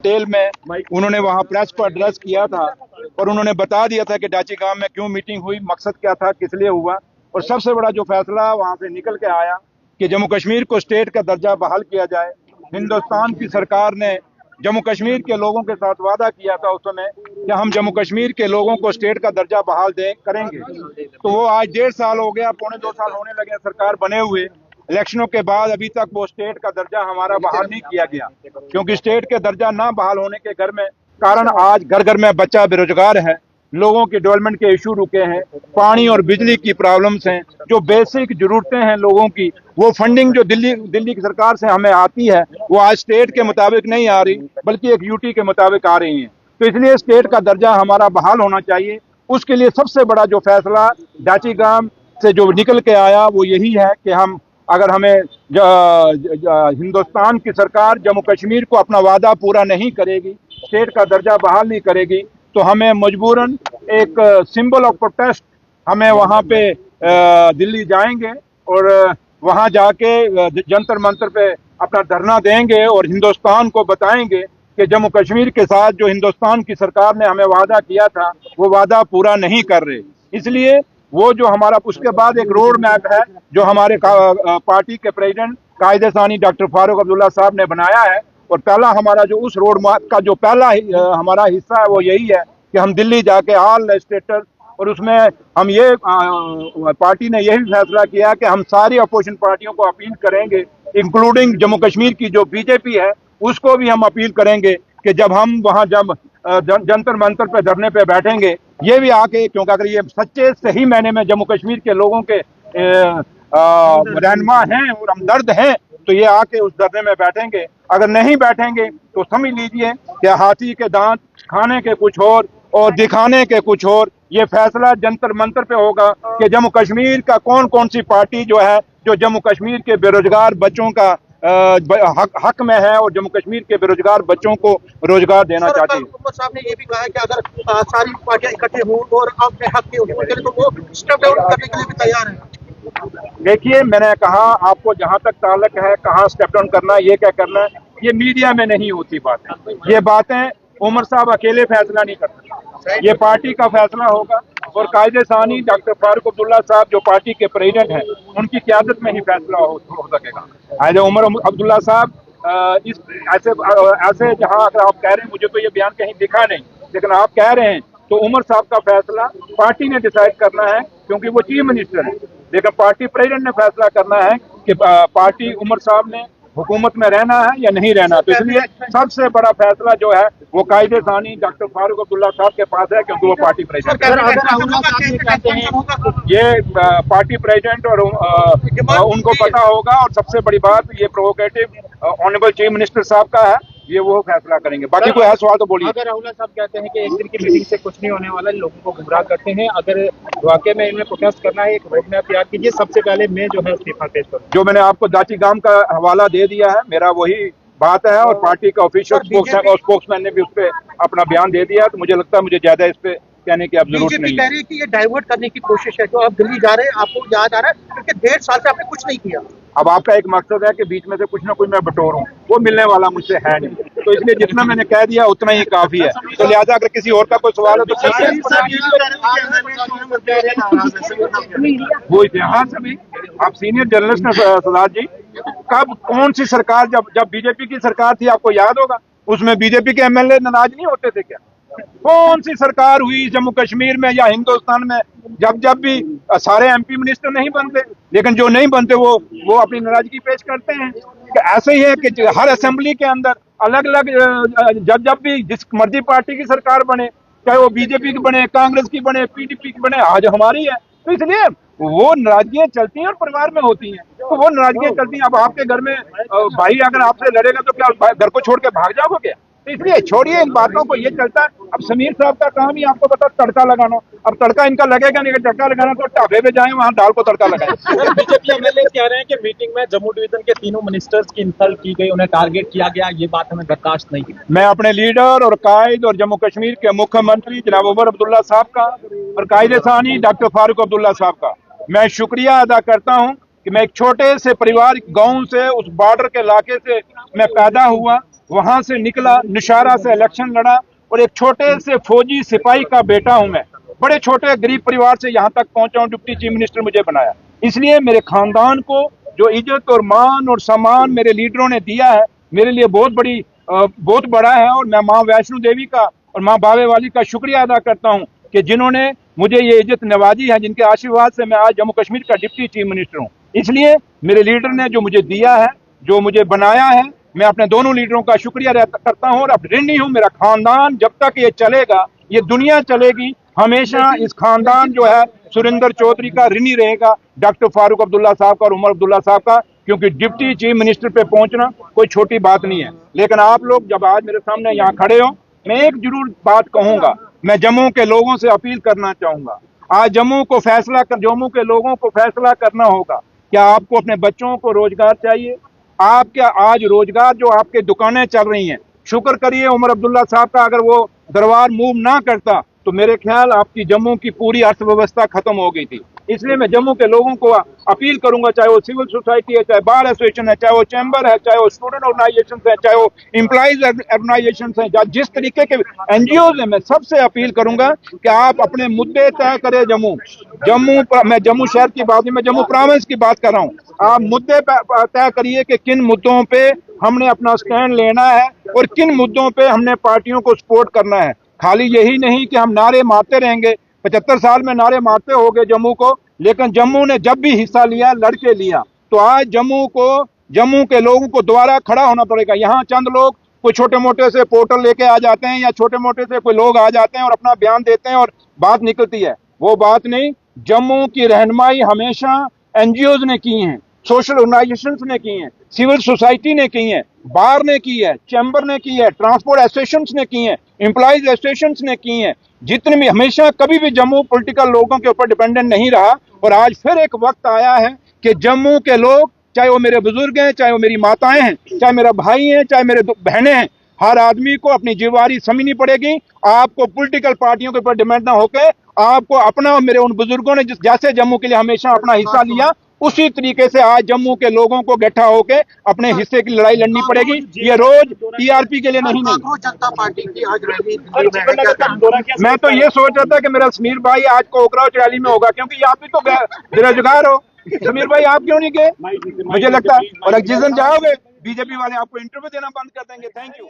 Detail में उन्होंने वहां प्रेस को एड्रेस किया था और उन्होंने बता दिया था कि डाची गांव में क्यों मीटिंग हुई, मकसद क्या था, किस लिए हुआ। और सबसे बड़ा जो फैसला वहां से निकल के आया कि जम्मू कश्मीर को स्टेट का दर्जा बहाल किया जाए। हिंदुस्तान की सरकार ने जम्मू कश्मीर के लोगों के साथ वादा किया था उस समय कि हम जम्मू कश्मीर के लोगों को स्टेट का दर्जा बहाल करेंगे। तो वो आज 1.5 साल हो गया, पौने 2 साल होने लगे सरकार बने हुए। इलेक्शनों के बाद अभी तक वो स्टेट का दर्जा हमारा बहाल नहीं किया गया, क्योंकि स्टेट के दर्जा ना बहाल होने के घर में कारण आज घर घर में बच्चा बेरोजगार है, लोगों के डेवलपमेंट के इशू रुके हैं, पानी और बिजली की प्रॉब्लम्स हैं, जो बेसिक जरूरतें हैं लोगों की, वो फंडिंग जो दिल्ली की सरकार से हमें आती है वो आज स्टेट के मुताबिक नहीं आ रही, बल्कि एक यूटी के मुताबिक आ रही है। तो इसलिए स्टेट का दर्जा हमारा बहाल होना चाहिए। उसके लिए सबसे बड़ा जो फैसला डाची गांव से जो निकल के आया वो यही है कि हम अगर हमें हिंदुस्तान की सरकार जम्मू कश्मीर को अपना वादा पूरा नहीं करेगी, स्टेट का दर्जा बहाल नहीं करेगी, तो हमें मजबूरन एक सिंबल ऑफ प्रोटेस्ट हमें वहां पे दिल्ली जाएंगे और वहां जाके जंतर मंतर पे अपना धरना देंगे और हिंदुस्तान को बताएंगे कि जम्मू कश्मीर के साथ जो हिंदुस्तान की सरकार ने हमें वादा किया था वो वादा पूरा नहीं कर रहे। इसलिए वो जो हमारा उसके बाद एक रोड मैप है जो हमारे पार्टी के प्रेसिडेंट कायदे सानी डॉक्टर फारूक अब्दुल्ला साहब ने बनाया है, और पहला हमारा जो उस रोड मैप का जो पहला हमारा हिस्सा है वो यही है कि हम दिल्ली जाके ऑल लेजिस्लेटर्स, और उसमें हम ये पार्टी ने यही फैसला किया कि हम सारी अपोजिशन पार्टियों को अपील करेंगे, इंक्लूडिंग जम्मू कश्मीर की जो बीजेपी है उसको भी हम अपील करेंगे कि जब हम वहां जंतर मंतर पे धरने पे बैठेंगे, ये भी आके, क्योंकि अगर ये सच्चे सही मायने में जम्मू कश्मीर के लोगों के रहनुमा हैं और हमदर्द हैं, तो ये आके उस धरने में बैठेंगे। अगर नहीं बैठेंगे तो समझ लीजिए कि हाथी के दांत खाने के कुछ और दिखाने के कुछ और। ये फैसला जंतर मंतर पे होगा कि जम्मू कश्मीर का कौन कौन सी पार्टी जो है जो जम्मू कश्मीर के बेरोजगार बच्चों का हक में है और जम्मू कश्मीर के बेरोजगार बच्चों को रोजगार देना चाहती है। साहब ने ये भी कहा है कि अगर सारी पार्टियां इकट्ठे हों और अपने हक की उम्मीद करें तो वो स्टेप डाउन करने के लिए भी तैयार है। देखिए, मैंने कहा आपको जहां तक ताल्लुक है कहाँ स्टेप डाउन करना है, ये क्या करना है, ये मीडिया में नहीं होती बातें। ये बातें उमर साहब अकेले फैसला नहीं कर सकते, ये पार्टी का फैसला होगा और कायदे सानी डॉक्टर फारूक अब्दुल्ला साहब जो पार्टी के प्रेसिडेंट हैं उनकी क़यादत में ही फैसला हो सकेगा। आज उमर अब्दुल्ला साहब इस ऐसे जहां अगर आप कह रहे हैं, मुझे तो ये बयान कहीं दिखा नहीं, लेकिन आप कह रहे हैं तो उमर साहब का फैसला पार्टी ने डिसाइड करना है, क्योंकि वो चीफ मिनिस्टर है। लेकिन पार्टी प्रेसिडेंट ने फैसला करना है कि पार्टी उमर साहब ने हुकूमत में रहना है या नहीं रहना। तो इसलिए सबसे बड़ा फैसला जो है वो कायदे सानी डॉक्टर फारूक अब्दुल्ला साहब के पास है, क्योंकि वो पार्टी प्रेसिडेंट ये पार्टी प्रेसिडेंट और उनको पता होगा। और सबसे बड़ी बात ये प्रोवोकेटिव ऑनरेबल चीफ मिनिस्टर साहब का है, ये वो फैसला करेंगे। बाकी कोई है सवाल तो बोलिए। अगर राहुल साहब कहते हैं कि एक दिन की मीटिंग से कुछ नहीं होने वाला, लोगों को गुमराह करते हैं, अगर वाकई में इन्हें प्रोटेस्ट करना है, एक रोड मैप तैयार कीजिए, सबसे पहले मैं जो है इस्तीफा पेश करूँ। जो मैंने आपको दाची गांव का हवाला दे दिया है, मेरा वही बात है, और पार्टी का ऑफिशियल स्पोक्समैन ने भी उस पर अपना बयान दे दिया। तो मुझे लगता है मुझे ज्यादा इस पे कहने की अब जरूरत नहीं कह रही है कि ये डाइवर्ट करने की कोशिश है, जो आप दिल्ली जा रहे हैं आपको याद आ रहा है क्योंकि 1.5 साल से आपने कुछ नहीं किया। अब आपका एक मकसद है कि बीच में से कुछ ना कुछ मैं बटोरूं, वो मिलने वाला मुझसे है नहीं, तो इसलिए जितना मैंने कह दिया उतना ही काफी है। तो लिहाजा अगर किसी और का कोई सवाल है तो वो इतिहास अभी आप सीनियर जर्नलिस्ट हैं सरदार जी, कब कौन सी सरकार, जब बीजेपी की सरकार थी आपको याद होगा, उसमें बीजेपी के एमएलए नाराज नहीं होते थे क्या? कौन सी सरकार हुई जम्मू कश्मीर में या हिंदुस्तान में जब भी सारे एमपी मिनिस्टर नहीं बनते, लेकिन जो नहीं बनते वो अपनी नाराजगी पेश करते हैं। कि ऐसे ही है कि हर असेंबली के अंदर अलग अलग जब भी जिस मर्जी पार्टी की सरकार बने, चाहे वो बीजेपी की बने, कांग्रेस की बने, पीडीपी की बने, आज हमारी है, तो इसलिए वो नाराजगियां चलती हैं और परिवार में होती हैं, तो वो नाराजगियां चलती हैं। अब आपके घर में भाई अगर आपसे लड़ेगा तो क्या घर को छोड़ के भाग जाओगे क्या? तो इसलिए छोड़िए इन बातों को, ये चलता है। अब समीर साहब का काम ही आपको पता तड़का लगाना, अब तड़का इनका लगेगा नहीं, तड़का लगाना तो ढाबे पे जाए वहां दाल को तड़का लगाए। बीजेपी एमएलए कह रहे हैं कि मीटिंग में जम्मू डिवीजन के तीनों मिनिस्टर्स की इंसल्ट की गई, उन्हें टारगेट किया गया, ये बात हमें बर्दाश्त नहीं है। मैं अपने लीडर और कायद और जम्मू कश्मीर के मुख्यमंत्री जनाब उमर अब्दुल्ला साहब का और कायदे सानी डॉक्टर फारूक अब्दुल्ला साहब का मैं शुक्रिया अदा करता हूँ कि मैं एक छोटे से परिवार गाँव से, उस बॉर्डर के इलाके से मैं पैदा हुआ वहां से निकला, निशारा से इलेक्शन लड़ा और एक छोटे से फौजी सिपाही का बेटा हूं मैं। बड़े छोटे गरीब परिवार से यहाँ तक पहुंचा हूं, डिप्टी चीफ मिनिस्टर मुझे बनाया। इसलिए मेरे खानदान को जो इज्जत और मान और सम्मान मेरे लीडरों ने दिया है, मेरे लिए बहुत बड़ा है। और मैं माँ वैष्णो देवी का और माँ बावे वाली का शुक्रिया अदा करता हूँ कि जिन्होंने मुझे ये इज्जत नवाजी है, जिनके आशीर्वाद से मैं आज जम्मू कश्मीर का डिप्टी चीफ मिनिस्टर हूँ। इसलिए मेरे लीडर ने जो मुझे दिया है, जो मुझे बनाया है, मैं अपने दोनों लीडरों का शुक्रिया करता हूँ और अब ऋणी हूँ। मेरा खानदान जब तक ये चलेगा, ये दुनिया चलेगी, हमेशा इस खानदान जो है सुरेंद्र चौधरी का ऋणी रहेगा, डॉक्टर फारूक अब्दुल्ला साहब का और उमर अब्दुल्ला साहब का, क्योंकि डिप्टी चीफ मिनिस्टर पे पहुंचना कोई छोटी बात नहीं है। लेकिन आप लोग जब आज मेरे सामने यहाँ खड़े हो, मैं एक जरूर बात कहूंगा, मैं जम्मू के लोगों से अपील करना चाहूंगा। आज जम्मू के लोगों को फैसला करना होगा, क्या आपको अपने बच्चों को रोजगार चाहिए? आप क्या आज रोजगार जो आपके दुकानें चल रही हैं, शुक्र करिए उमर अब्दुल्ला साहब का, अगर वो दरबार मूव ना करता तो मेरे ख्याल आपकी जम्मू की पूरी अर्थव्यवस्था खत्म हो गई थी। इसलिए मैं जम्मू के लोगों को अपील करूंगा, चाहे वो सिविल सोसाइटी है, चाहे बार एसोसिएशन है, चाहे वो चैम्बर है, चाहे वो स्टूडेंट ऑर्गेनाइजेशन है, चाहे वो एम्प्लॉइज ऑर्गेनाइजेशन है, जिस तरीके के एनजीओ है, मैं सबसे अपील करूंगा कि आप अपने मुद्दे तय करें। मैं जम्मू शहर की बात नहीं, मैं जम्मू प्रोविंस की बात कर रहा हूँ। आप मुद्दे तय करिए कि किन मुद्दों पे हमने अपना स्टैंड लेना है और किन मुद्दों पे हमने पार्टियों को सपोर्ट करना है। खाली यही नहीं कि हम नारे मारते रहेंगे, 75 साल में नारे मारते हो गए जम्मू को, लेकिन जम्मू ने जब भी हिस्सा लिया लड़के लिया। तो आज जम्मू के लोगों को दोबारा खड़ा होना पड़ेगा। यहाँ चंद लोग कोई छोटे मोटे से पोर्टल लेके आ जाते हैं या छोटे मोटे से कोई लोग आ जाते हैं और अपना बयान देते हैं और बात निकलती है, वो बात नहीं। जम्मू की रहनुमाई हमेशा एनजीओज ने की है, सोशल ऑर्गेनाइजेशंस ने की हैं, सिविल सोसाइटी ने की है, बार ने की है, चैम्बर ने की है, ट्रांसपोर्ट एसोसिएशंस ने की हैं, एम्प्लॉइज एसोसिएशंस ने की हैं। जितने भी, हमेशा कभी भी जम्मू पॉलिटिकल लोगों के ऊपर डिपेंडेंट नहीं रहा। और आज फिर एक वक्त आया है कि जम्मू के लोग, चाहे वो मेरे बुजुर्ग हैं, चाहे वो मेरी माताएं हैं, चाहे मेरा भाई है, चाहे मेरे बहनें हैं, हर आदमी को अपनी जिम्मेवारी समझनी पड़ेगी। आपको पॉलिटिकल पार्टियों के ऊपर डिपेंड ना होकर आपको अपना और मेरे उन बुजुर्गों ने जैसे जम्मू के लिए हमेशा अपना हिस्सा लिया, उसी तरीके से आज जम्मू के लोगों को इकट्ठा होकर अपने हिस्से की लड़ाई लड़नी पड़ेगी। ये रोज टीआरपी के लिए नहीं। जनता पार्टी की आज रैली दिल्ली में है, मैं तो ये सोच रहा था कि मेरा समीर भाई आज कोकराझ रैली में होगा, क्योंकि आप भी तो बेरोजगार हो। समीर भाई आप क्यों नहीं गए? मुझे लगता है, और जिस दिन जाओगे बीजेपी वाले आपको इंटरव्यू देना बंद कर देंगे। Thank you.